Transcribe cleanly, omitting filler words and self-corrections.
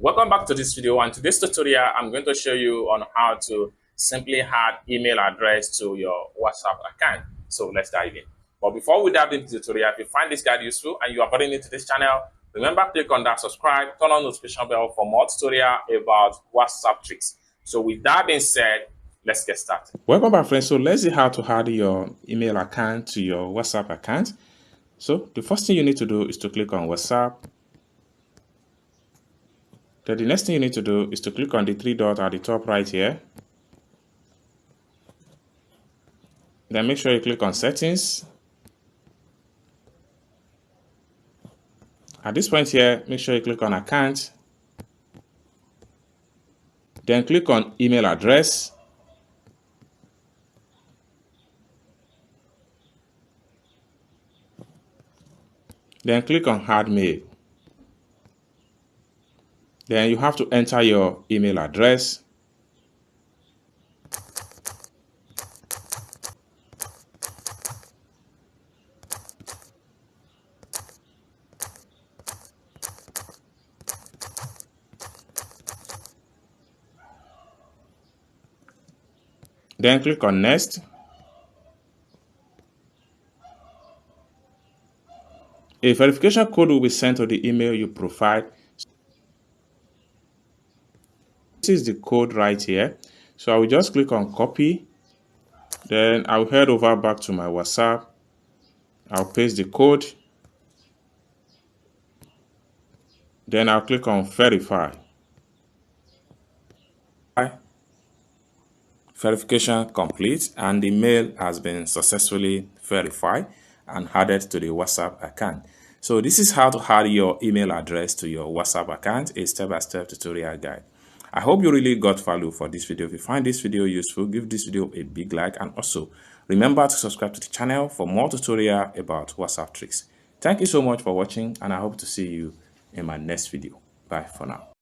Welcome back to this video, and today's tutorial I'm going to show you on how to simply add email address to your WhatsApp account. So let's dive in. But before we dive into the tutorial, if you find this guide useful and you are very new to this channel, remember click on that subscribe, turn on notification bell for more tutorial about WhatsApp tricks. So with that being said, let's get started. Welcome back, friends. So let's see how to add your email account to your WhatsApp account. So the first thing you need to do is to click on WhatsApp. Then the next thing you need to do is to click on the three dots at the top right here. Then make sure you click on settings. At this point here, make sure you click on account. Then click on email address. Then click on add mail. Then you have to enter your email address. Then click on next. A verification code will be sent to the email you provide. This is the code right here. So I will just click on copy. Then I'll head over back to my WhatsApp. I'll paste the code. Then I'll click on verify. Verification complete, and the mail has been successfully verified and added to the WhatsApp account. So this is how to add your email address to your WhatsApp account, a step-by-step tutorial guide. I hope you really got value for this video. If you find this video useful, give this video a big like, and also remember to subscribe to the channel for more tutorial about WhatsApp tricks. Thank you so much for watching, and I hope to see you in my next video. Bye for now.